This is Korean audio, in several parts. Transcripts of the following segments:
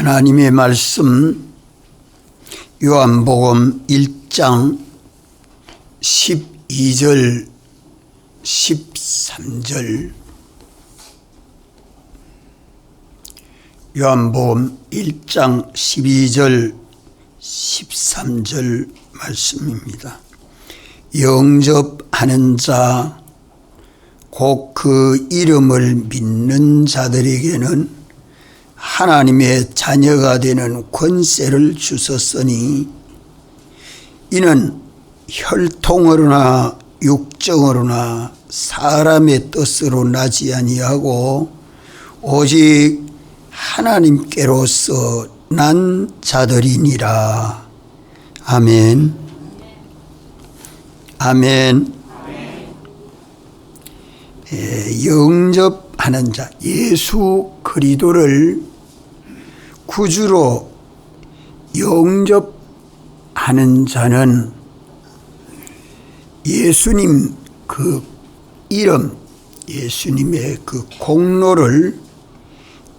하나님의 말씀 요한복음 1장 12절 13절 요한복음 1장 12절 13절 말씀입니다. 영접하는 자 곧 그 이름을 믿는 자들에게는 하나님의 자녀가 되는 권세를 주셨으니 이는 혈통으로나 육정으로나 사람의 뜻으로 나지 아니하고 오직 하나님께로서 난 자들이니라. 아멘. 아멘. 영접하는 자, 예수 그리스도를 구주로 영접하는 자는 예수님 그 이름, 예수님의 그 공로를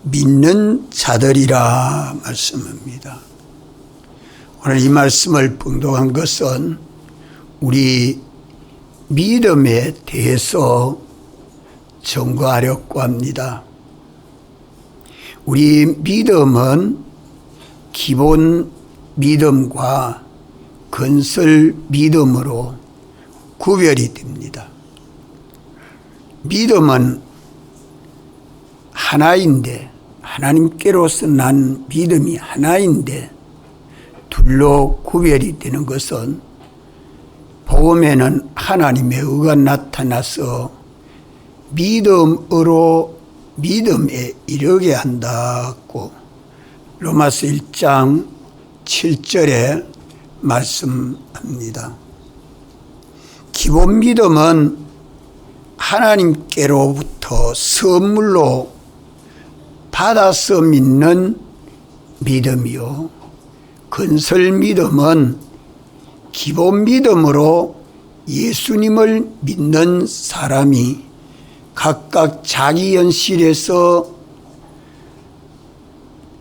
믿는 자들이라 말씀합니다. 오늘 이 말씀을 봉독한 것은 우리 믿음에 대해서 전거하려고 합니다. 우리 믿음은 기본 믿음과 건설 믿음으로 구별이 됩니다. 믿음은 하나인데, 하나님께로서 난 믿음이 하나인데 둘로 구별이 되는 것은 복음에는 하나님의 의가 나타나서 믿음으로 믿음에 이르게 한다고 로마서 1장 7절에 말씀합니다. 기본 믿음은 하나님께로부터 선물로 받아서 믿는 믿음이요, 건설 믿음은 기본 믿음으로 예수님을 믿는 사람이 각각 자기 현실에서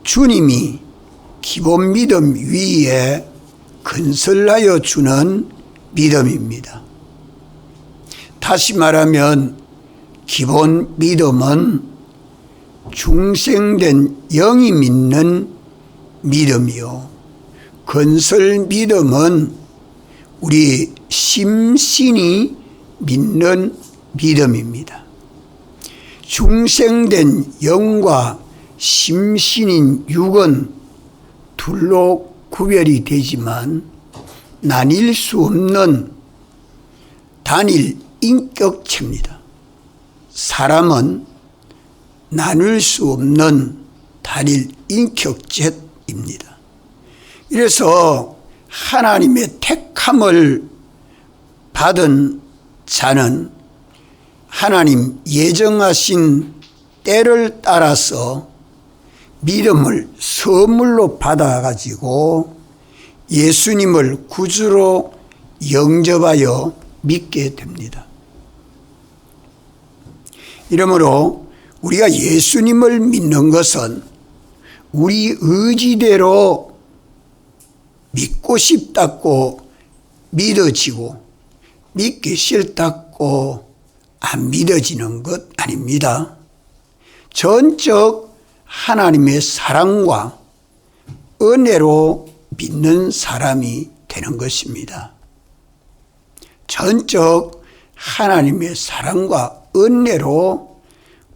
주님이 기본 믿음 위에 건설하여 주는 믿음입니다. 다시 말하면 기본 믿음은 중생된 영이 믿는 믿음이요, 건설 믿음은 우리 심신이 믿는 믿음입니다. 중생된 영과 심신인 육은 둘로 구별이 되지만 나뉠 수 없는 단일 인격체입니다. 사람은 나눌 수 없는 단일 인격체입니다. 이래서 하나님의 택함을 받은 자는 하나님 예정하신 때를 따라서 믿음을 선물로 받아가지고 예수님을 구주로 영접하여 믿게 됩니다. 이러므로 우리가 예수님을 믿는 것은 우리 의지대로 믿고 싶다고 믿어지고 믿기 싫다고 안 믿어지는 것 아닙니다. 전적 하나님의 사랑과 은혜로 믿는 사람이 되는 것입니다. 전적 하나님의 사랑과 은혜로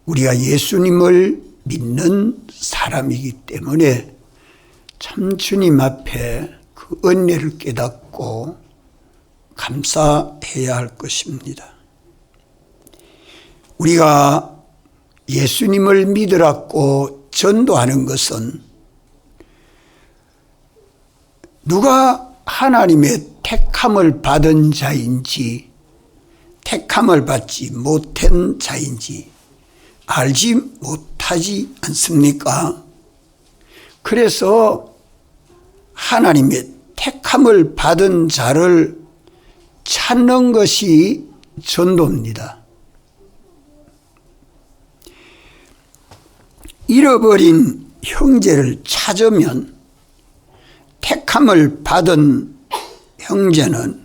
우리가 예수님을 믿는 사람이기 때문에 참 주님 앞에 그 은혜를 깨닫고 감사해야 할 것입니다. 우리가 예수님을 믿으라고 전도하는 것은 누가 하나님의 택함을 받은 자인지 택함을 받지 못한 자인지 알지 못하지 않습니까? 그래서 하나님의 택함을 받은 자를 찾는 것이 전도입니다. 잃어버린 형제를 찾으면 택함을 받은 형제는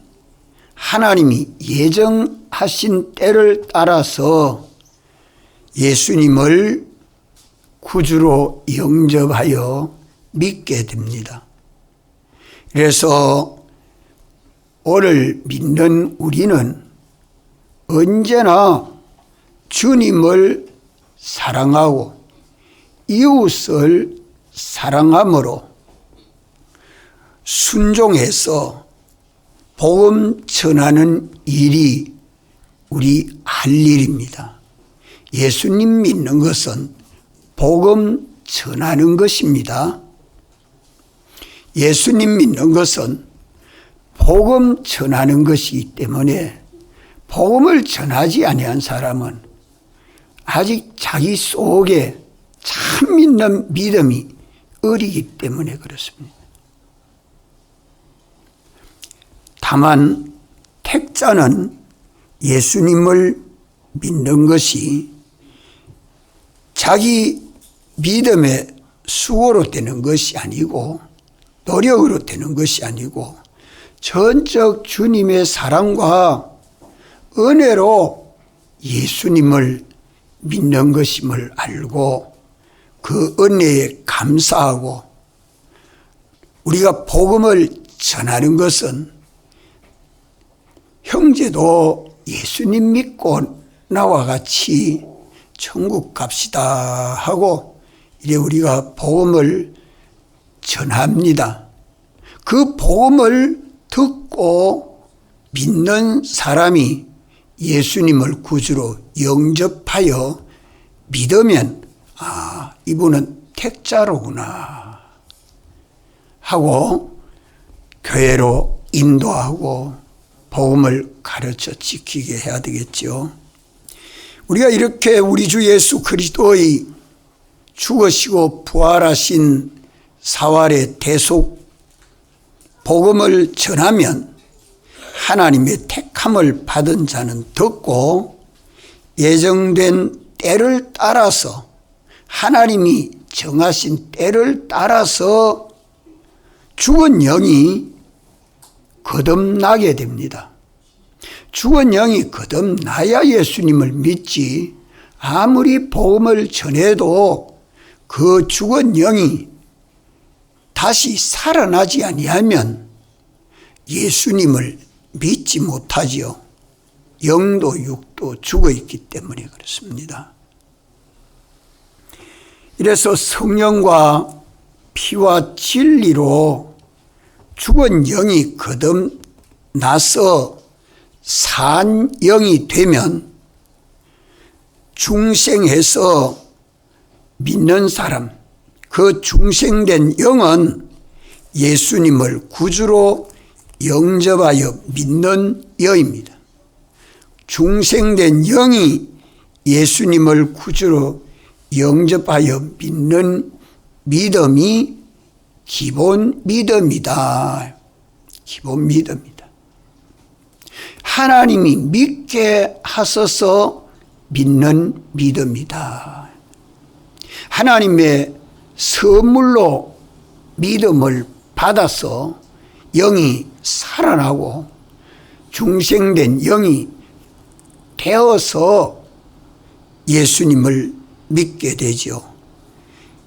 하나님이 예정하신 때를 따라서 예수님을 구주로 영접하여 믿게 됩니다. 그래서 오늘 믿는 우리는 언제나 주님을 사랑하고 이웃을 사랑함으로 순종해서 복음 전하는 일이 우리 할 일입니다. 예수님 믿는 것은 복음 전하는 것입니다. 예수님 믿는 것은 복음 전하는 것이기 때문에 복음을 전하지 아니한 사람은 아직 자기 속에 참 믿는 믿음이 어리기 때문에 그렇습니다. 다만 택자는 예수님을 믿는 것이 자기 믿음의 수고로 되는 것이 아니고 노력으로 되는 것이 아니고 전적 주님의 사랑과 은혜로 예수님을 믿는 것임을 알고 그 은혜에 감사하고 우리가 복음을 전하는 것은 형제도 예수님 믿고 나와 같이 천국 갑시다 하고 이래 우리가 복음을 전합니다. 그 복음을 듣고 믿는 사람이 예수님을 구주로 영접하여 믿으면 이분은 택자로구나 하고 교회로 인도하고 복음을 가르쳐 지키게 해야 되겠죠. 우리가 이렇게 우리 주 예수 그리스도의 죽으시고 부활하신 사활의 대속 복음을 전하면 하나님의 택함을 받은 자는 듣고 예정된 때를 따라서 하나님이 정하신 때를 따라서 죽은 영이 거듭나게 됩니다. 죽은 영이 거듭나야 예수님을 믿지 아무리 복음을 전해도 그 죽은 영이 다시 살아나지 아니하면 예수님을 믿지 못하지요. 영도 육도 죽어 있기 때문에 그렇습니다. 이래서 성령과 피와 진리로 죽은 영이 거듭나서 산 영이 되면 중생해서 믿는 사람, 그 중생된 영은 예수님을 구주로 영접하여 믿는 여입니다. 중생된 영이 예수님을 구주로 영접하여 믿는 믿음이 기본 믿음이다. 기본 믿음이다. 하나님이 믿게 하셔서 믿는 믿음이다. 하나님의 선물로 믿음을 받아서 영이 살아나고 중생된 영이 되어서 예수님을 믿게 되죠.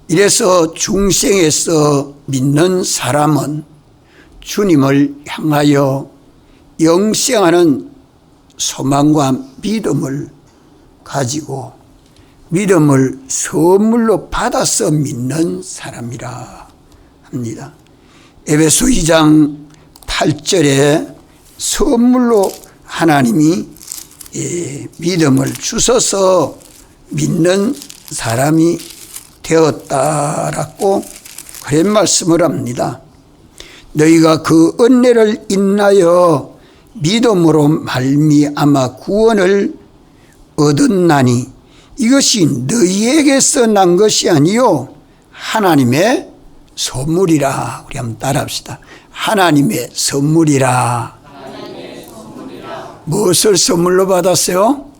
이래서 중생에서 믿는 사람은 주님을 향하여 영생하는 소망과 믿음을 가지고 믿음을 선물로 받아서 믿는 사람이라 합니다. 에베소 2장 8절에 선물로 하나님이 믿음을 주셔서 믿는 사람이 되었다라고 그런 말씀을 합니다. 너희가 그 은혜를 인하여 믿음으로 말미암아 구원을 얻었나니 이것이 너희에게서 난 것이 아니요 하나님의 선물이라. 우리 한번 따라합시다. 하나님의 선물이라. 무엇을 선물로 받았어요?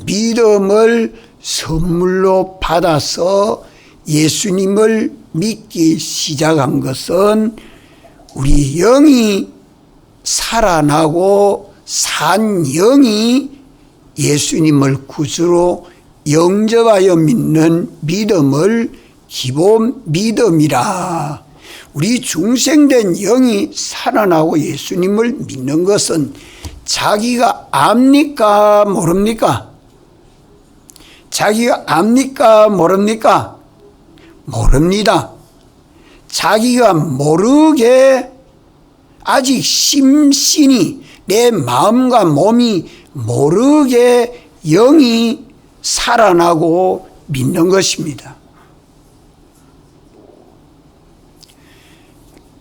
믿음을 선물로 받아서 예수님을 믿기 시작한 것은 우리 영이 살아나고 산 영이 예수님을 구주로 영접하여 믿는 믿음을 기본 믿음이라. 우리 중생된 영이 살아나고 예수님을 믿는 것은 자기가 압니까 모릅니까? 자기가 압니까 모릅니까? 모릅니다. 자기가 모르게 아직 심신이 내 마음과 몸이 모르게 영이 살아나고 믿는 것입니다.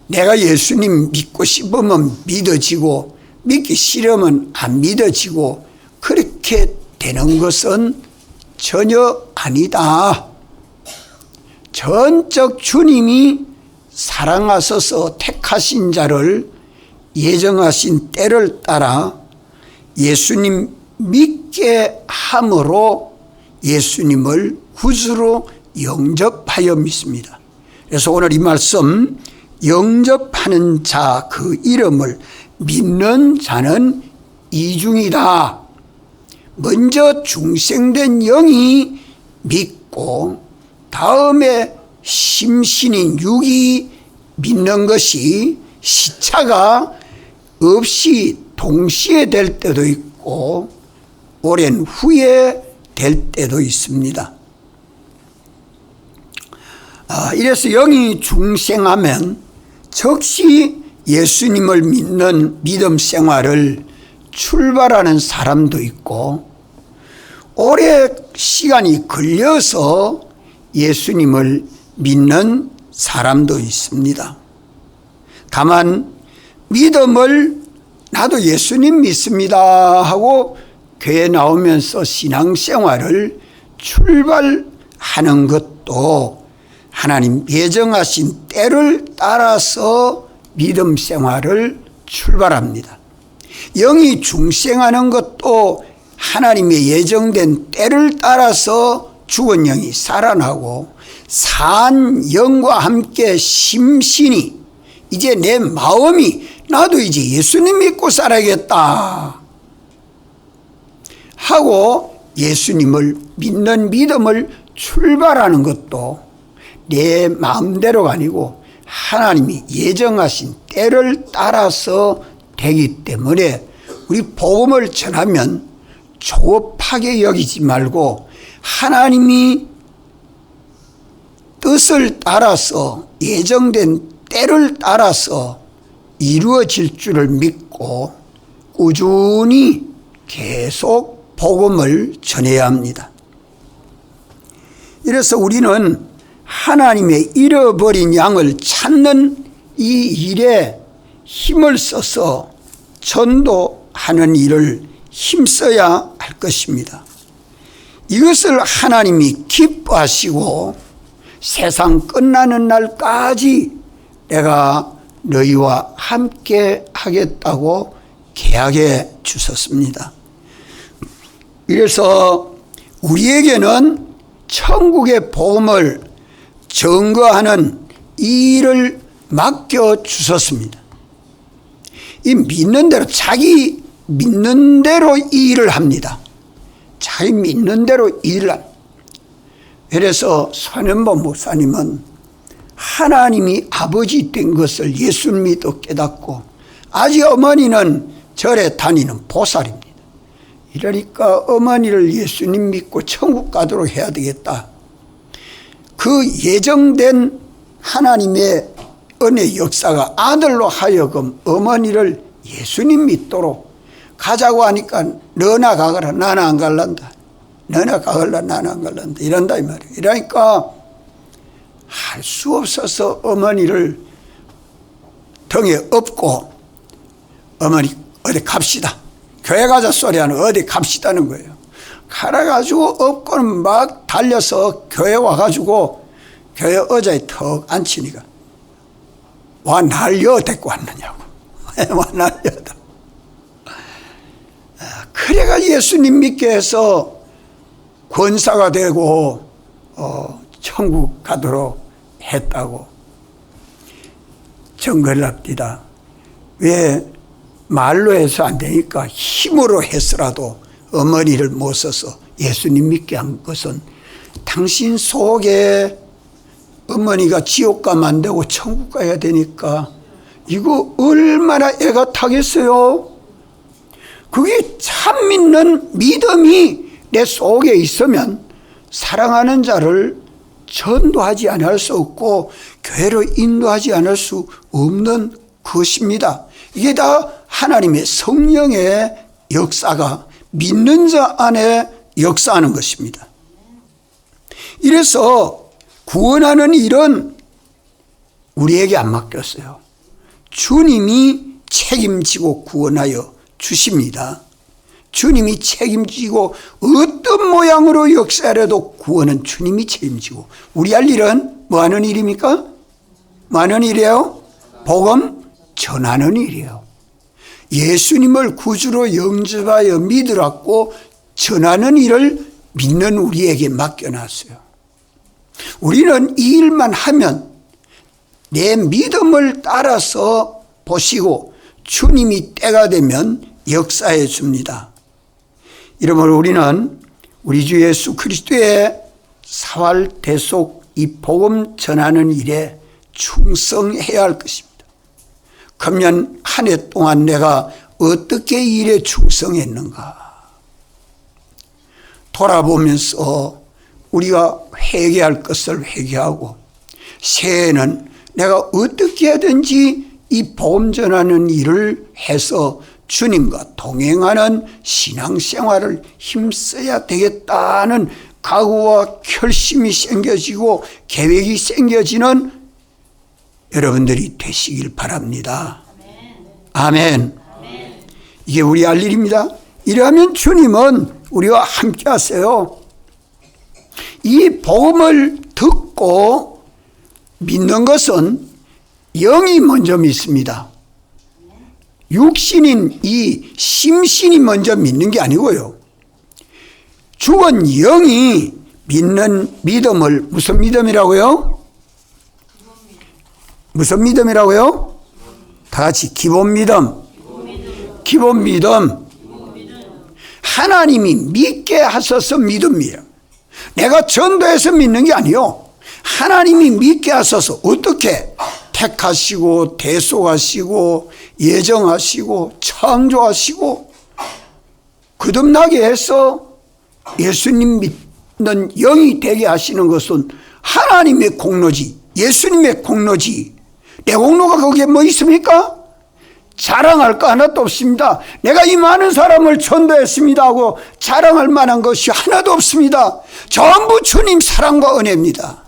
내가 예수님 믿고 싶으면 믿어지고 믿기 싫으면 안 믿어지고 그렇게 되는 것은 전혀 아니다. 전적 주님이 사랑하셔서 택하신 자를 예정하신 때를 따라 예수님 믿게 함으로 예수님을 구주로 영접하여 믿습니다. 그래서 오늘 이 말씀, 영접하는 자 그 이름을 믿는 자는 이중이다. 먼저 중생된 영이 믿고 다음에 심신인 육이 믿는 것이 시차가 없이 동시에 될 때도 있고 오랜 후에 될 때도 있습니다. 이래서 영이 중생하면 즉시 예수님을 믿는 믿음 생활을 출발하는 사람도 있고 오래 시간이 걸려서 예수님을 믿는 사람도 있습니다. 다만 믿음을 나도 예수님 믿습니다 하고 교회 나오면서 신앙생활을 출발하는 것도 하나님 예정하신 때를 따라서 믿음 생활을 출발합니다. 영이 중생하는 것도 하나님의 예정된 때를 따라서 죽은 영이 살아나고 산 영과 함께 심신이 이제 내 마음이 나도 이제 예수님 믿고 살아야겠다 하고 예수님을 믿는 믿음을 출발하는 것도 내 마음대로가 아니고 하나님이 예정하신 때를 따라서 되기 때문에 우리 복음을 전하면 조급하게 여기지 말고 하나님이 뜻을 따라서 예정된 때를 따라서 이루어질 줄을 믿고 꾸준히 계속 복음을 전해야 합니다. 이래서 우리는 하나님의 잃어버린 양을 찾는 이 일에 힘을 써서 전도하는 일을 힘써야 할 것입니다. 이것을 하나님이 기뻐하시고 세상 끝나는 날까지 내가 너희와 함께 하겠다고 계약해 주셨습니다. 그래서 우리에게는 천국의 복음을 증거하는 이 일을 맡겨 주셨습니다. 이 믿는 대로 자기 믿는 대로 이 일을 합니다. 자기 믿는 대로 일을 합니다. 그래서 손현보 목사님은 하나님이 아버지 된 것을 예수님도 깨닫고 아직 어머니는 절에 다니는 보살입니다. 이러니까 어머니를 예수님 믿고 천국 가도록 해야 되겠다. 그 예정된 하나님의 은혜 역사가 아들로 하여금 어머니를 예수님 믿도록 가자고 하니까 너나 가거라 나는 안 갈란다. 너나 가거라 나는 안 갈란다. 이런다 이 말이에요. 이러니까 할 수 없어서 어머니를 등에 업고 어머니 어디 갑시다. 교회 가자 소리하는 어디 갑시다는 거예요. 갈아가지고 업고는 막 달려서 교회 와가지고 교회 의자에 턱 앉히니까 와 날려 데리고 왔느냐고. 와 날려다. 그래가 예수님 믿게 해서 권사가 되고 천국 가도록 했다고 증거를 합니다. 왜 말로 해서 안 되니까 힘으로 해서라도 어머니를 모셔서 예수님 믿게 한 것은 당신 속에 어머니가 지옥 가면 안 되고 천국 가야 되니까 이거 얼마나 애가 타겠어요? 그게 참 믿는 믿음이 내 속에 있으면 사랑하는 자를 전도하지 않을 수 없고 교회로 인도하지 않을 수 없는 것입니다. 이게 다 하나님의 성령의 역사가 믿는 자 안에 역사하는 것입니다. 이래서 구원하는 일은 우리에게 안 맡겼어요. 주님이 책임지고 구원하여 주십니다. 주님이 책임지고 어떤 모양으로 역사라도 구원은 주님이 책임지고 우리 할 일은 뭐 하는 일입니까? 뭐 하는 일이에요? 복음 전하는 일이에요. 예수님을 구주로 영접하여 믿으라고 전하는 일을 믿는 우리에게 맡겨놨어요. 우리는 이 일만 하면 내 믿음을 따라서 보시고 주님이 때가 되면 역사해 줍니다. 이러므로 우리는 우리 주 예수 그리스도의 사활 대속 이 복음 전하는 일에 충성해야 할 것입니다. 금년 한 해 동안 내가 어떻게 이 일에 충성했는가 돌아보면서 우리가 회개할 것을 회개하고 새해에는 내가 어떻게 하든지 이 복음 전하는 일을 해서 주님과 동행하는 신앙생활을 힘써야 되겠다는 각오와 결심이 생겨지고 계획이 생겨지는 여러분들이 되시길 바랍니다. 아멘. 이게 우리 할 일입니다. 이러면 주님은 우리와 함께 하세요. 이 복음을 듣고 믿는 것은 영이 먼저 믿습니다. 육신인 이 심신이 먼저 믿는 게 아니고요. 죽은 영이 믿는 믿음을 무슨 믿음이라고요? 무슨 믿음이라고요? 다 같이 기본 믿음. 기본 믿음. 하나님이 믿게 하셔서 믿음이에요. 내가 전도해서 믿는 게 아니요. 하나님이 믿게 하셔서 어떻게 택하시고 대속하시고 예정하시고 창조하시고 거듭나게 해서 예수님 믿는 영이 되게 하시는 것은 하나님의 공로지 예수님의 공로지 내 공로가 거기에 뭐 있습니까? 자랑할 거 하나도 없습니다. 내가 이 많은 사람을 전도했습니다 하고 자랑할 만한 것이 하나도 없습니다. 전부 주님 사랑과 은혜입니다.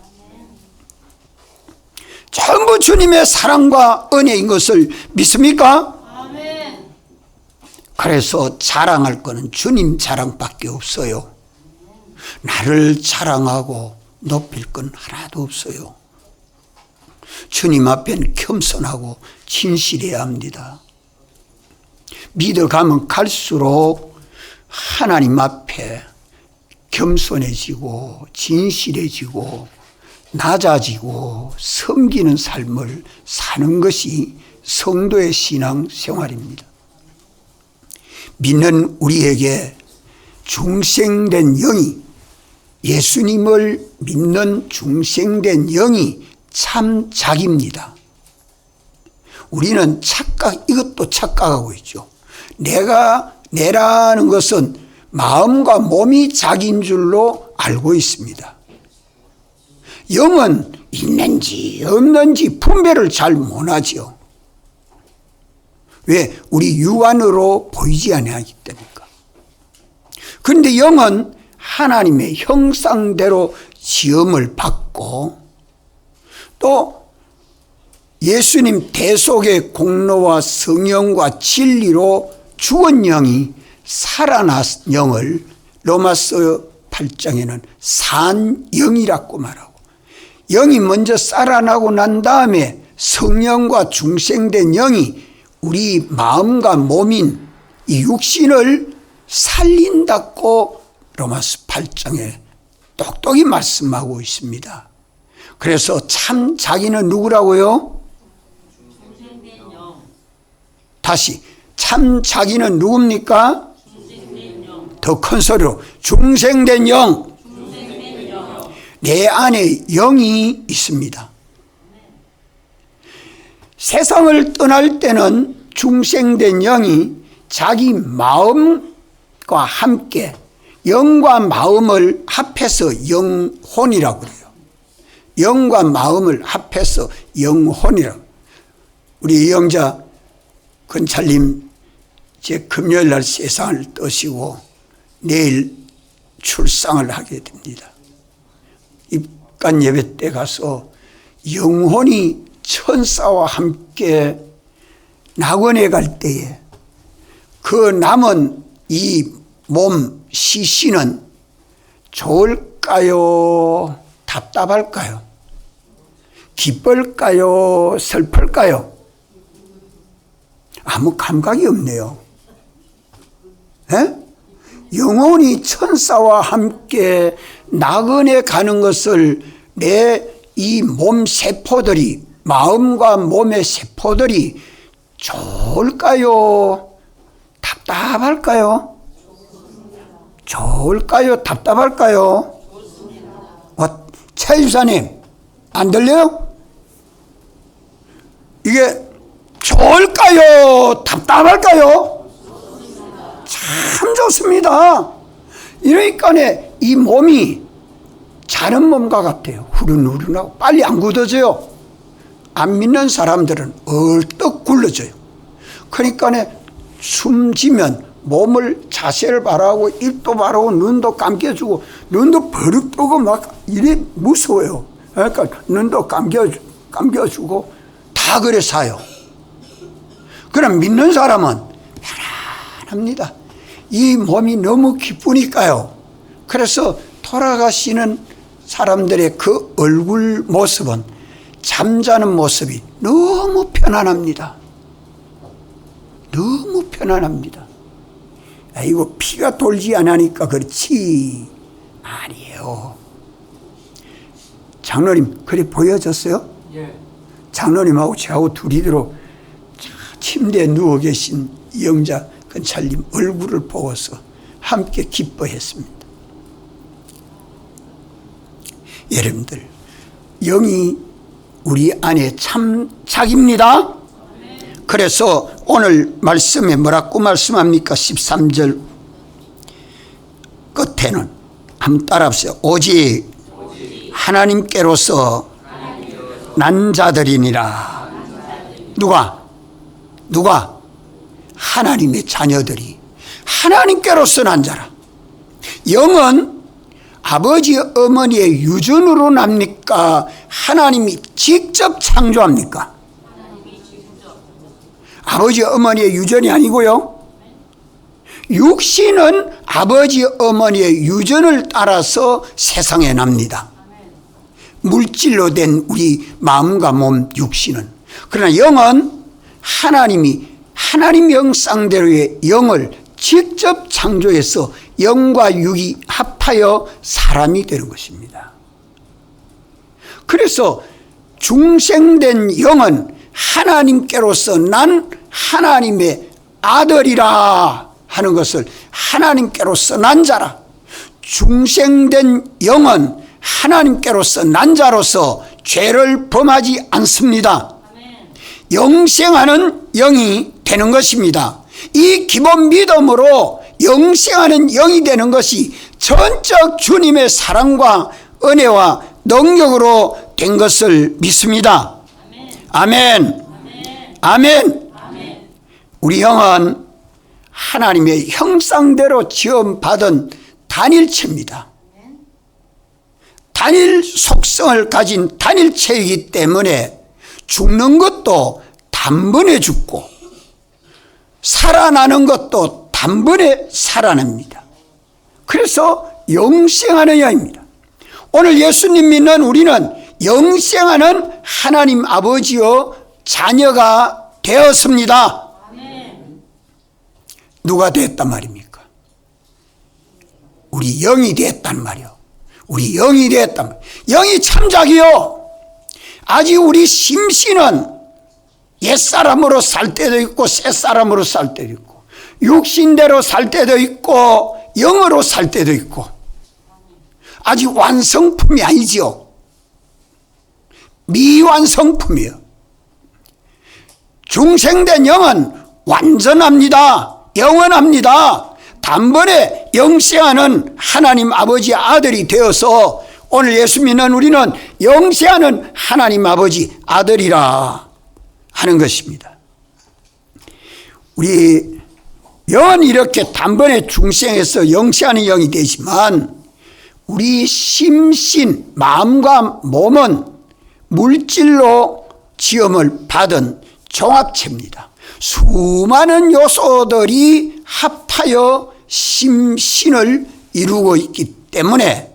전부 주님의 사랑과 은혜인 것을 믿습니까? 아멘. 그래서 자랑할 거는 주님 자랑밖에 없어요. 나를 자랑하고 높일 건 하나도 없어요. 주님 앞에는 겸손하고 진실해야 합니다. 믿어가면 갈수록 하나님 앞에 겸손해지고 진실해지고 낮아지고 섬기는 삶을 사는 것이 성도의 신앙 생활입니다. 믿는 우리에게 중생된 영이 예수님을 믿는 중생된 영이 참 자기입니다. 우리는 이것도 착각하고 있죠. 내라는 것은 마음과 몸이 자기인 줄로 알고 있습니다. 영은 있는지 없는지 분별을 잘 못하죠. 왜? 우리 육안으로 보이지 않기 때문입니까? 그런데 영은 하나님의 형상대로 지음을 받고 또 예수님 대속의 공로와 성령과 진리로 죽은 영이 살아난 영을 로마서 8장에는 산 영이라고 말하고 영이 먼저 살아나고 난 다음에 성령과 중생된 영이 우리 마음과 몸인 이 육신을 살린다고 로마서 8장에 똑똑히 말씀하고 있습니다. 그래서 참 자기는 누구라고요? 다시, 참 자기는 누굽니까? 더 큰 소리로, 중생된 영. 내 안에 영이 있습니다. 세상을 떠날 때는 중생된 영이 자기 마음과 함께 영과 마음을 합해서 영혼이라고 그래요. 영과 마음을 합해서 영혼이라고. 우리 영자 근찰님 이제 금요일 날 세상을 떠시고 내일 출상을 하게 됩니다. 입간 예배 때 가서 영혼이 천사와 함께 낙원에 갈 때에 그 남은 이 몸 시신은 좋을까요? 답답할까요? 기쁠까요? 슬플까요? 아무 감각이 없네요. 에? 영혼이 천사와 함께 낙원에 가는 것을 내 이 몸 세포들이, 마음과 몸의 세포들이 좋을까요? 답답할까요? 좋을까요? 답답할까요? 최 집사님, 안 들려요? 이게 좋을까요? 답답할까요? 참 좋습니다. 이러니까 이 몸이 자는 몸과 같아요. 후른후른하고 빨리 안 굳어져요. 안 믿는 사람들은 얼떡 굴러져요. 그러니까 숨지면 몸을 자세를 바라고 입도 바라고 눈도 감겨주고 눈도 버릇 뜨고 막 이래 무서워요. 그러니까 눈도 감겨주고 다 그래 사요. 그럼 믿는 사람은 편안합니다. 이 몸이 너무 기쁘니까요. 그래서 돌아가시는 사람들의 그 얼굴 모습은 잠자는 모습이 너무 편안합니다. 너무 편안합니다. 아이고 피가 돌지 않으니까 그렇지. 아니에요. 장로님 그래 보여졌어요? 예. 장로님하고 저하고 둘이대로 침대에 누워 계신 영자 근찰님 얼굴을 보고서 함께 기뻐했습니다. 여러분들 영이 우리 안에 참 자기입니다. 그래서 오늘 말씀에 뭐라고 말씀합니까? 13절 끝에는 한번 따라합시다. 오직 하나님께로서 난 자들이니라. 누가? 하나님의 자녀들이 하나님께로서 난 자라. 영은 아버지 어머니의 유전으로 납니까? 하나님이 직접 창조합니까? 아버지 어머니의 유전이 아니고요. 육신은 아버지 어머니의 유전을 따라서 세상에 납니다. 물질로 된 우리 마음과 몸 육신은. 그러나 영은 하나님이 하나님 형상대로의 영을 직접 창조해서 영과 육이 합하여 사람이 되는 것입니다. 그래서 중생된 영은 하나님께로서 난 하나님의 아들이라 하는 것을 하나님께로서 난 자라. 중생된 영은 하나님께로서 난 자로서 죄를 범하지 않습니다. 영생하는 영이 되는 것입니다. 이 기본 믿음으로 영생하는 영이 되는 것이 전적 주님의 사랑과 은혜와 능력으로 된 것을 믿습니다. 아멘. 아멘. 우리 영은 하나님의 형상대로 지음받은 단일체입니다. 단일 속성을 가진 단일체이기 때문에 죽는 것도 단번에 죽고 살아나는 것도 단번에 살아납니다. 그래서 영생하는 영입니다. 오늘 예수님 믿는 우리는 영생하는 하나님 아버지의 자녀가 되었습니다. 누가 됐단 말입니까? 우리 영이 됐단 말이요. 우리 영이 되었단 말이에요. 영이 참작이요. 아직 우리 심신은 옛사람으로 살 때도 있고 새사람으로 살 때도 있고 육신대로 살 때도 있고 영으로 살 때도 있고 아직 완성품이 아니죠. 미완성품이에요. 중생된 영은 완전합니다. 영원합니다. 단번에 영세하는 하나님 아버지 아들이 되어서 오늘 예수 믿는 우리는 영세하는 하나님 아버지 아들이라 하는 것입니다. 우리 영은 이렇게 단번에 중생에서 영세하는 영이 되지만 우리 심신, 마음과 몸은 물질로 지음을 받은 종합체입니다. 수많은 요소들이 합하여 심신을 이루고 있기 때문에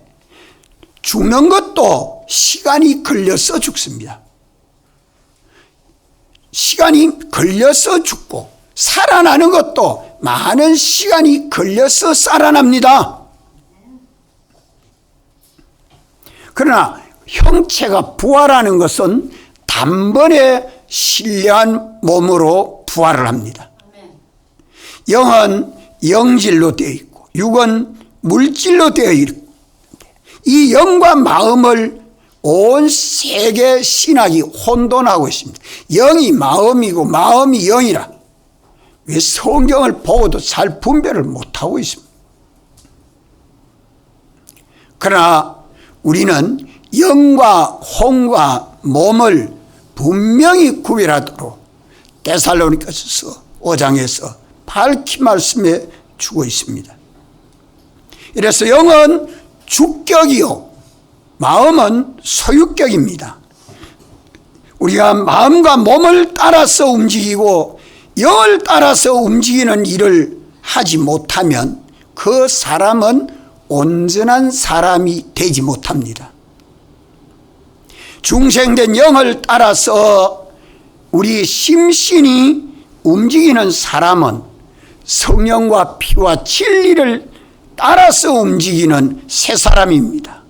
죽는 것도 시간이 걸려서 죽습니다. 시간이 걸려서 죽고 살아나는 것도 많은 시간이 걸려서 살아납니다. 그러나 형체가 부활하는 것은 단번에 신령한 몸으로 부활을 합니다. 영은 영질로 되어 있고 육은 물질로 되어 있고 이 영과 마음을 온 세계 신학이 혼돈하고 있습니다. 영이 마음이고 마음이 영이라 왜 성경을 보고도 잘 분별을 못하고 있습니다. 그러나 우리는 영과 혼과 몸을 분명히 구별하도록 데살로니가서 5장에서 밝히 말씀해 주고 있습니다. 이래서 영은 주격이요 마음은 소유격입니다. 우리가 마음과 몸을 따라서 움직이고 영을 따라서 움직이는 일을 하지 못하면 그 사람은 온전한 사람이 되지 못합니다. 중생된 영을 따라서 우리 심신이 움직이는 사람은 성령과 피와 진리를 따라서 움직이는 새 사람입니다.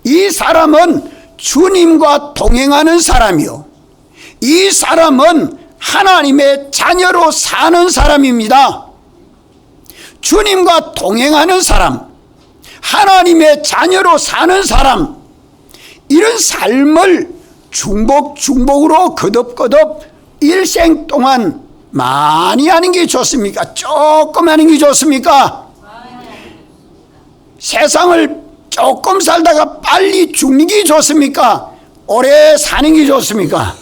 이 사람은 주님과 동행하는 사람이요 이 사람은 하나님의 자녀로 사는 사람입니다. 주님과 동행하는 사람, 하나님의 자녀로 사는 사람, 이런 삶을 중복으로 거듭거듭 일생 동안 많이 하는 게 좋습니까? 조금 하는 게 좋습니까? 세상을 조금 살다가 빨리 죽는 게 좋습니까? 오래 사는 게 좋습니까?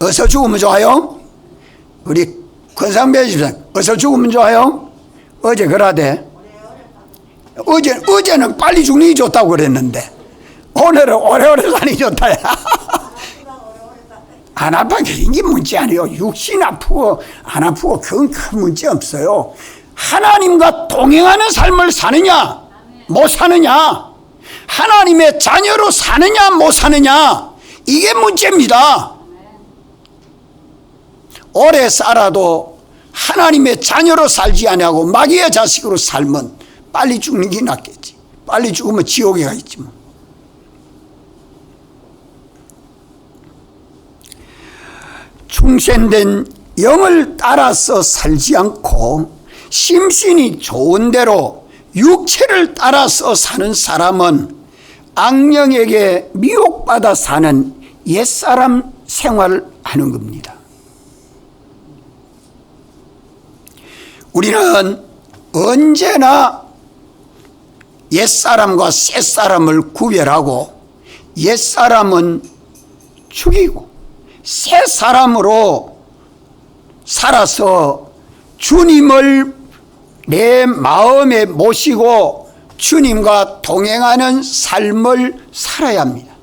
어서 죽으면 좋아요? 우리 권상배 집사 어서 죽으면 좋아요? 어제 그러대. 어제는 빨리 죽는 게 좋다고 그랬는데 오늘은 오래오래 사는 게 좋다. 안 아파서 이게 문제 아니에요. 육신 아프고 안 아프고 그건 큰 문제 없어요. 하나님과 동행하는 삶을 사느냐 못 사느냐, 하나님의 자녀로 사느냐 못 사느냐, 이게 문제입니다. 오래 살아도 하나님의 자녀로 살지 아니하고 마귀의 자식으로 살면 빨리 죽는 게 낫겠지. 빨리 죽으면 지옥에 가 있지 뭐. 충신된 영을 따라서 살지 않고 심신이 좋은 대로 육체를 따라서 사는 사람은 악령에게 미혹받아 사는 옛사람 생활을 하는 겁니다. 우리는 언제나 옛사람과 새사람을 구별하고 옛사람은 죽이고 새사람으로 살아서 주님을 내 마음에 모시고 주님과 동행하는 삶을 살아야 합니다.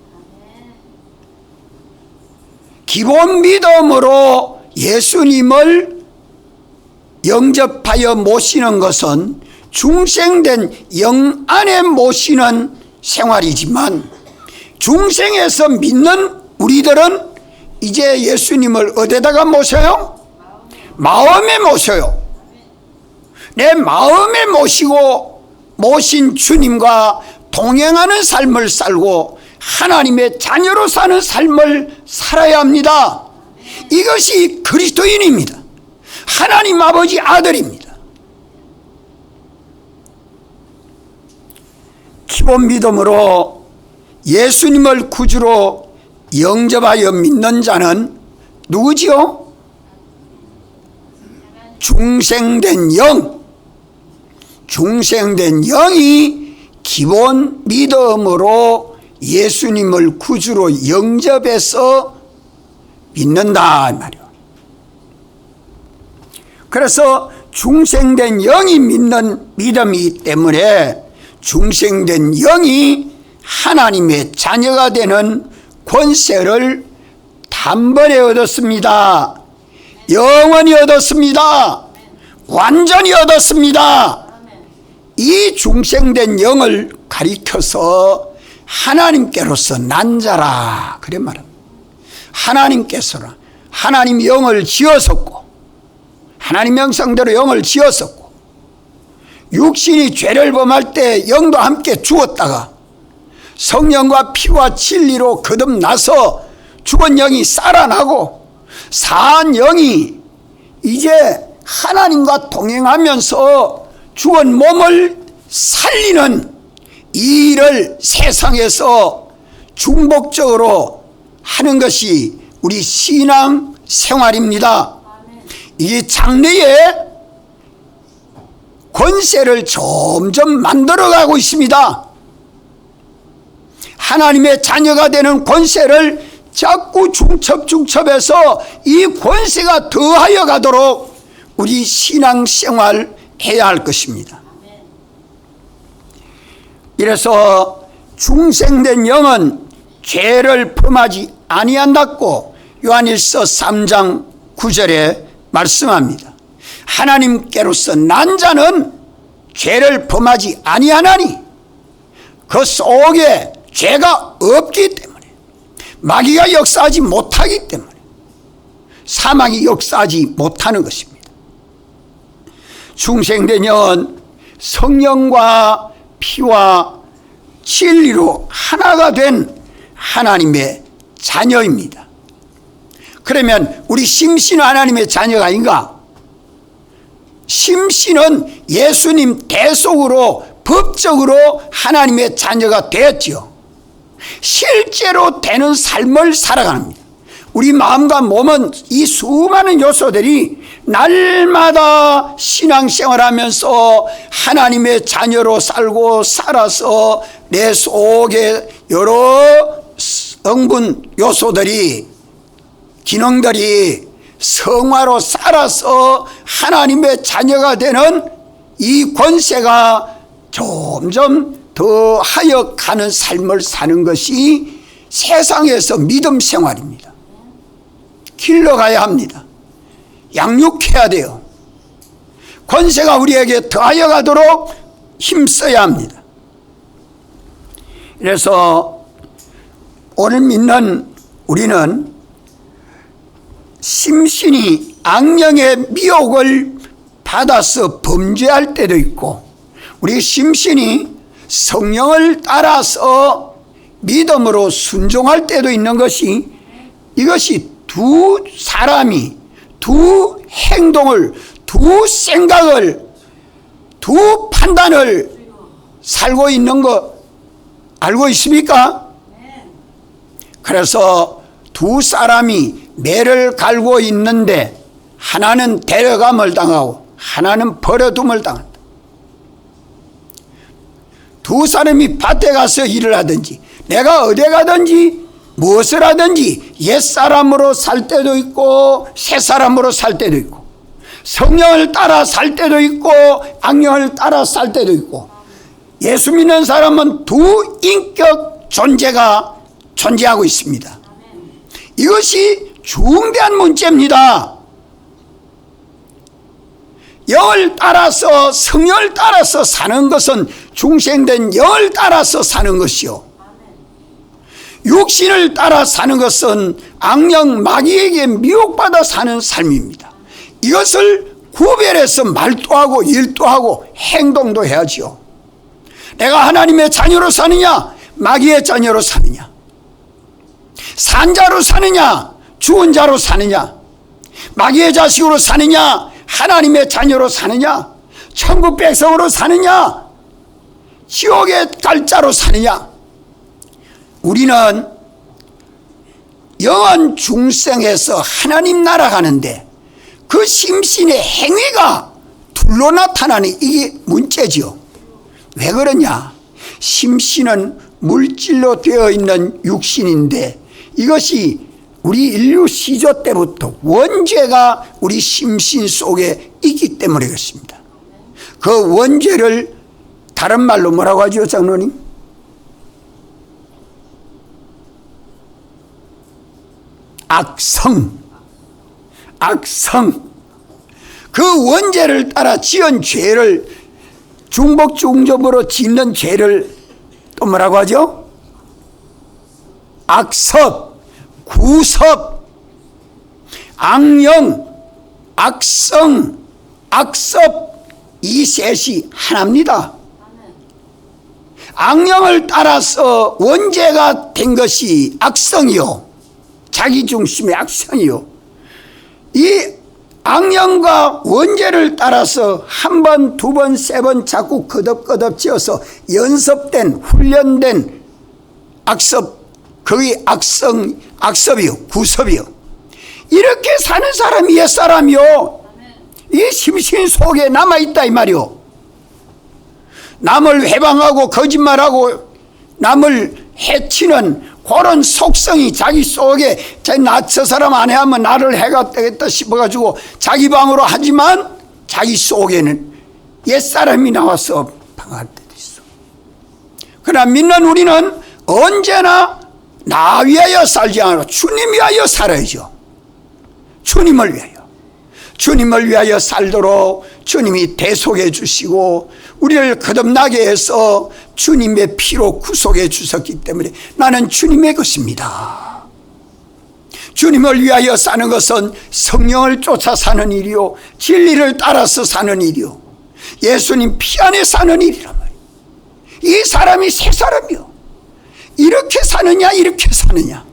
기본 믿음으로 예수님을 영접하여 모시는 것은 중생된 영 안에 모시는 생활이지만 중생에서 믿는 우리들은 이제 예수님을 어디다가 모셔요? 마음에 모셔요. 내 마음에 모시고 모신 주님과 동행하는 삶을 살고 하나님의 자녀로 사는 삶을 살아야 합니다. 이것이 그리스도인입니다. 하나님 아버지 아들입니다. 기본 믿음으로 예수님을 구주로 영접하여 믿는 자는 누구지요? 중생된 영, 중생된 영이 기본 믿음으로 예수님을 구주로 영접해서 믿는다 이 말이요. 그래서 중생된 영이 믿는 믿음이기 때문에 중생된 영이 하나님의 자녀가 되는 권세를 단번에 얻었습니다. 영원히 얻었습니다. 완전히 얻었습니다. 이 중생된 영을 가리켜서 하나님께로서 난 자라 그래 말합니다. 하나님께서는 하나님 영을 지었었고 하나님 형상대로 영을 지었었고 육신이 죄를 범할 때 영도 함께 죽었다가 성령과 피와 진리로 거듭나서 죽은 영이 살아나고 산 영이 이제 하나님과 동행하면서 죽은 몸을 살리는 이 일을 세상에서 중복적으로 하는 것이 우리 신앙 생활입니다. 이 장래에 권세를 점점 만들어가고 있습니다. 하나님의 자녀가 되는 권세를 자꾸 중첩해서 이 권세가 더하여 가도록 우리 신앙생활 해야 할 것입니다. 이래서 중생된 영은 죄를 범하지 아니한다고 요한일서 3장 9절에 말씀합니다. 하나님께로서 난 자는 죄를 범하지 아니하나니 그 속에 죄가 없기 때문에 마귀가 역사하지 못하기 때문에 사망이 역사하지 못하는 것입니다. 중생된 영은 성령과 피와 진리로 하나가 된 하나님의 자녀입니다. 그러면 우리 심씨는 하나님의 자녀가 아닌가? 심씨는 예수님 대속으로 법적으로 하나님의 자녀가 되었지요. 실제로 되는 삶을 살아갑니다. 우리 마음과 몸은 이 수많은 요소들이 날마다 신앙생활하면서 하나님의 자녀로 살고 살아서 내 속에 여러 성분 요소들이 기능들이 성화로 살아서 하나님의 자녀가 되는 이 권세가 점점 더 하여 가는 삶을 사는 것이 세상에서 믿음 생활입니다. 길러가야 합니다. 양육해야 돼요. 권세가 우리에게 더하여 가도록 힘써야 합니다. 그래서 오늘 믿는 우리는 심신이 악령의 미혹을 받아서 범죄할 때도 있고 우리 심신이 성령을 따라서 믿음으로 순종할 때도 있는 것이 이것이 두 사람이 두 행동을 두 생각을 두 판단을 살고 있는 거 알고 있습니까? 그래서 두 사람이 매를 갈고 있는데 하나는 데려감을 당하고 하나는 버려둠을 당한다. 두 사람이 밭에 가서 일을 하든지 내가 어디 가든지 무엇을 하든지 옛사람으로 살 때도 있고 새사람으로 살 때도 있고 성령을 따라 살 때도 있고 악령을 따라 살 때도 있고 예수 믿는 사람은 두 인격 존재가 존재하고 있습니다. 이것이 중대한 문제입니다. 영을 따라서 성령을 따라서 사는 것은 중생된 영을 따라서 사는 것이요 육신을 따라 사는 것은 악령 마귀에게 미혹받아 사는 삶입니다. 이것을 구별해서 말도 하고 일도 하고 행동도 해야지요. 내가 하나님의 자녀로 사느냐, 마귀의 자녀로 사느냐, 산자로 사느냐, 죽은 자로 사느냐, 마귀의 자식으로 사느냐, 하나님의 자녀로 사느냐, 천국 백성으로 사느냐, 지옥의 갈 자로 사느냐. 우리는 영원 중생에서 하나님 나라 가는데 그 심신의 행위가 둘로 나타나는 이게 문제지요. 왜 그러냐? 심신은 물질로 되어 있는 육신인데 이것이 우리 인류 시조 때부터 원죄가 우리 심신 속에 있기 때문에 그렇습니다. 그 원죄를 다른 말로 뭐라고 하죠, 장로님? 악성. 그 원죄를 따라 지은 죄를 중복중접으로 짓는 죄를 또 뭐라고 하죠? 악섭, 구섭, 악령, 악성, 악섭, 이 셋이 하나입니다. 악령을 따라서 원죄가 된 것이 악성이요, 자기중심의 악성이요. 이 악령과 원죄를 따라서 한 번, 두 번, 세 번 자꾸 거듭거듭 지어서 연습된, 훈련된 악섭, 거의 악섭이요, 구섭이요. 이렇게 사는 사람이 옛사람이요. 이 심신 속에 남아있다 이 말이요. 남을 회방하고 거짓말하고 남을 해치는 그런 속성이 자기 속에 저 사람 안 해하면 나를 해가 되겠다 싶어가지고 자기 방으로 하지만 자기 속에는 옛사람이 나와서 방할 때도 있어. 그러나 믿는 우리는 언제나 나 위하여 살지 않고 주님 위하여 살아야죠. 주님을 위하여. 주님을 위하여 살도록 주님이 대속해 주시고 우리를 거듭나게 해서 주님의 피로 구속해 주셨기 때문에 나는 주님의 것입니다. 주님을 위하여 사는 것은 성령을 쫓아 사는 일이요, 진리를 따라서 사는 일이요, 예수님 피 안에 사는 일이란 말이에요. 이 사람이 새 사람이요. 이렇게 사느냐 이렇게 사느냐.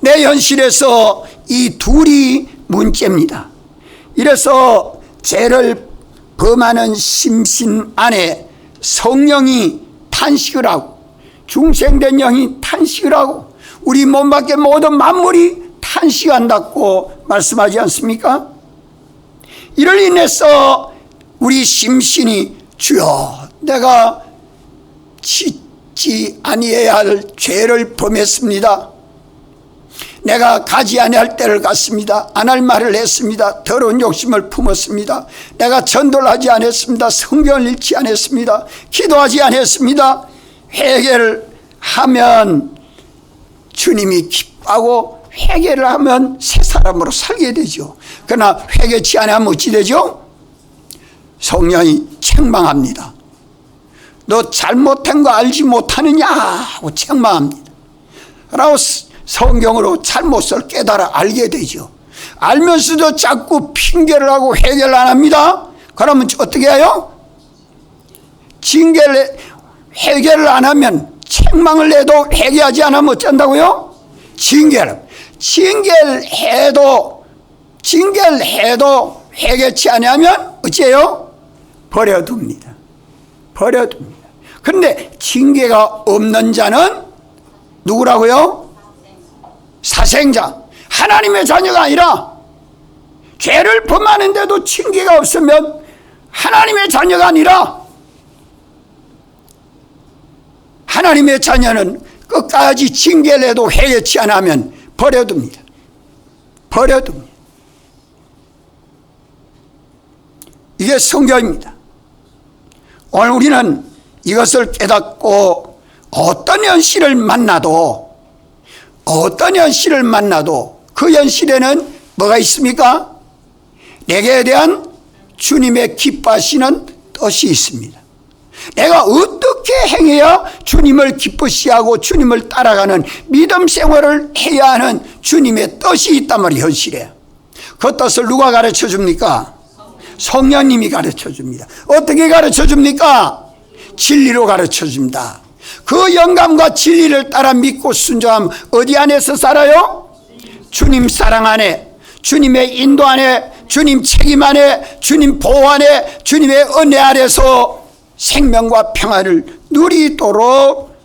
내 현실에서 이 둘이 문제입니다. 이래서 죄를 범하는 심신 안에 성령이 탄식을 하고 중생된 영이 탄식을 하고 우리 몸 밖에 모든 만물이 탄식한다고 말씀하지 않습니까? 이를 인해서 우리 심신이 주여 내가 짓지 아니해야 할 죄를 범했습니다. 내가 가지 아니할 때를 갔습니다. 안 할 말을 했습니다. 더러운 욕심을 품었습니다. 내가 전도를 하지 않았습니다. 성경을 읽지 않았습니다. 기도하지 않았습니다. 회개를 하면 주님이 기뻐하고 회개를 하면 새 사람으로 살게 되죠. 그러나 회개치 않으면 어찌 되죠? 성령이 책망합니다. 너 잘못한 거 알지 못하느냐 하고 책망합니다. 라고 성경으로 잘못을 깨달아 알게 되죠. 알면서도 자꾸 핑계를 하고 회개를 안 합니다. 그러면 어떻게 해요? 회개를 안 하면 책망을 해도 회개하지 않으면 어쩐다고요? 징계를 해도 회개치 않으면 어째요? 버려둡니다. 그런데 징계가 없는 자는 누구라고요? 사생자, 하나님의 자녀가 아니라 죄를 범하는데도 징계가 없으면 하나님의 자녀가 아니라 하나님의 자녀는 끝까지 징계를 해도 회개치 않으면 버려둡니다. 이게 성경입니다. 오늘 우리는 이것을 깨닫고 어떤 현실을 만나도 그 현실에는 뭐가 있습니까? 내게 대한 주님의 기뻐하시는 뜻이 있습니다. 내가 어떻게 행해야 주님을 기쁘시하고 주님을 따라가는 믿음 생활을 해야 하는 주님의 뜻이 있단 말이에요. 현실에. 그 뜻을 누가 가르쳐 줍니까? 성령님이 가르쳐 줍니다. 어떻게 가르쳐 줍니까? 진리로 가르쳐 줍니다. 그 영감과 진리를 따라 믿고 순종하면 어디 안에서 살아요? 주님 사랑 안에, 주님의 인도 안에, 주님 책임 안에, 주님 보호 안에, 주님의 은혜 아래서 생명과 평안을 누리도록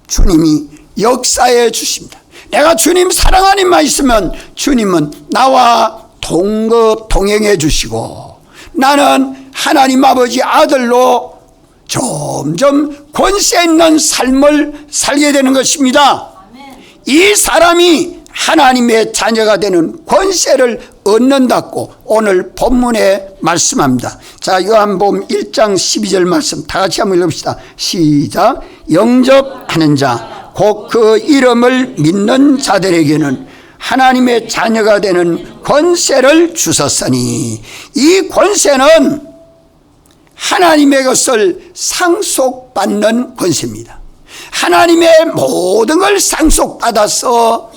주님이 역사해 주십니다. 내가 주님 사랑 안에만 있으면 주님은 나와 동행해 주시고, 나는 하나님 아버지 아들로 점점 권세 있는 삶을 살게 되는 것입니다. 이 사람이 하나님의 자녀가 되는 권세를 얻는다고 오늘 본문에 말씀합니다. 자, 요한복음 1장 12절 말씀 다 같이 한번 읽읍시다. 시작. 영접하는 자, 곧 그 이름을 믿는 자들에게는 하나님의 자녀가 되는 권세를 주셨으니, 이 권세는 하나님의 것을 상속받는 권세입니다. 하나님의 모든 걸 상속받아서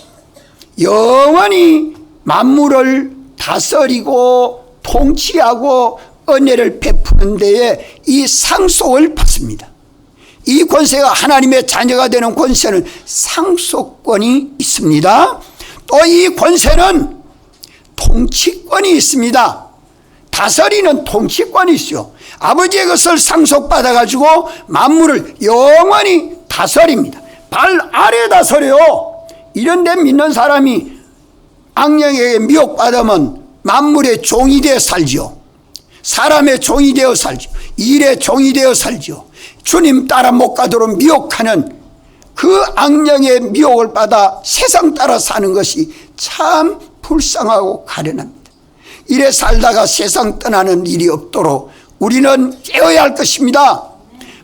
영원히 만물을 다스리고 통치하고 은혜를 베푸는 데에 이 상속을 받습니다. 이 권세가, 하나님의 자녀가 되는 권세는 상속권이 있습니다. 또 이 권세는 통치권이 있습니다. 다스리는 통치권이 있어요. 아버지의 것을 상속받아 가지고 만물을 영원히 다스립니다. 발 아래 다스려요. 이런 데 믿는 사람이 악령에게 미혹받으면 만물의 종이 되어 살지요. 사람의 종이 되어 살지요. 일의 종이 되어 살지요. 주님 따라 못 가도록 미혹하는 그 악령의 미혹을 받아 세상 따라 사는 것이 참 불쌍하고 가련합니다. 이래 살다가 세상 떠나는 일이 없도록 우리는 깨어야 할 것입니다.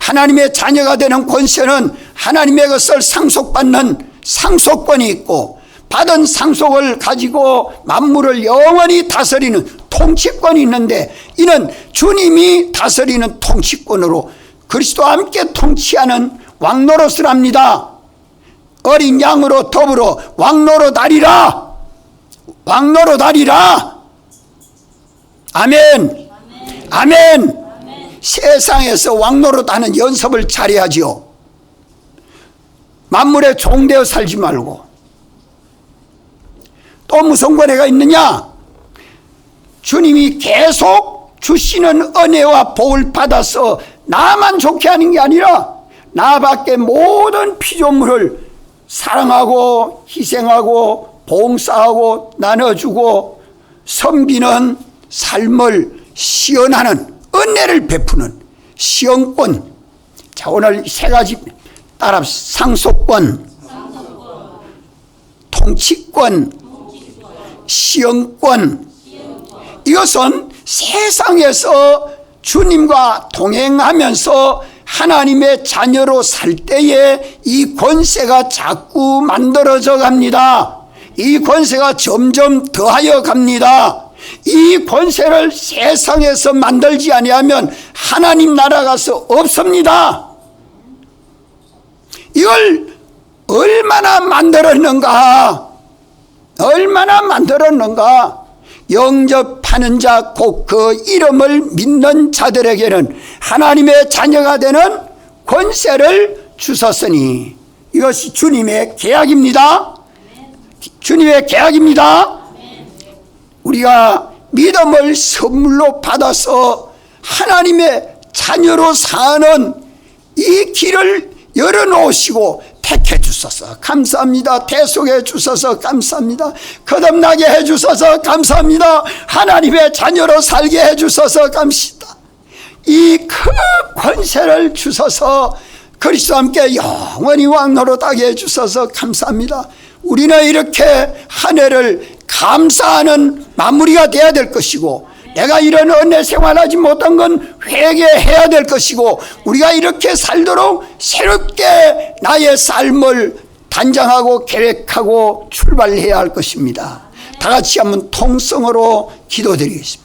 하나님의 자녀가 되는 권세는 하나님의 것을 상속받는 상속권이 있고, 받은 상속을 가지고 만물을 영원히 다스리는 통치권이 있는데, 이는 주님이 다스리는 통치권으로 그리스도와 함께 통치하는 왕노릇을 합니다. 어린 양으로 더불어 왕노릇 하리라. 왕노릇 하리라. 아멘. 아멘. 세상에서 왕노릇 하는 연습을 잘해야지요. 만물의 종되어 살지 말고. 또 무슨 권해가 있느냐? 주님이 계속 주시는 은혜와 복을 받아서 나만 좋게 하는 게 아니라 나밖에 모든 피조물을 사랑하고 희생하고 봉사하고 나눠주고 섬기는 삶을 시연하는, 은혜를 베푸는 시연권. 자, 오늘 세 가지 따라 상속권, 통치권, 시연권. 이것은 세상에서 주님과 동행하면서 하나님의 자녀로 살 때에 이 권세가 자꾸 만들어져 갑니다. 이 권세가 점점 더하여 갑니다. 이 권세를 세상에서 만들지 아니하면 하나님 나라 가서 없습니다. 이걸 얼마나 만들었는가, 얼마나 만들었는가. 영접하는 자, 곧 그 이름을 믿는 자들에게는 하나님의 자녀가 되는 권세를 주셨으니, 이것이 주님의 계약입니다. 주님의 계약입니다. 우리가 믿음을 선물로 받아서 하나님의 자녀로 사는 이 길을 열어놓으시고 택해 주셔서 감사합니다. 대속해 주셔서 감사합니다. 거듭나게 해 주셔서 감사합니다. 하나님의 자녀로 살게 해 주셔서 감사합니다. 이 큰 권세를 주셔서 그리스도와 함께 영원히 왕노릇하게 해 주셔서 감사합니다. 우리는 이렇게 한 해를 감사하는 마무리가 돼야 될 것이고, 내가 이런 은혜 생활하지 못한 건 회개해야 될 것이고, 우리가 이렇게 살도록 새롭게 나의 삶을 단장하고 계획하고 출발해야 할 것입니다. 다 같이 한번 통성으로 기도드리겠습니다.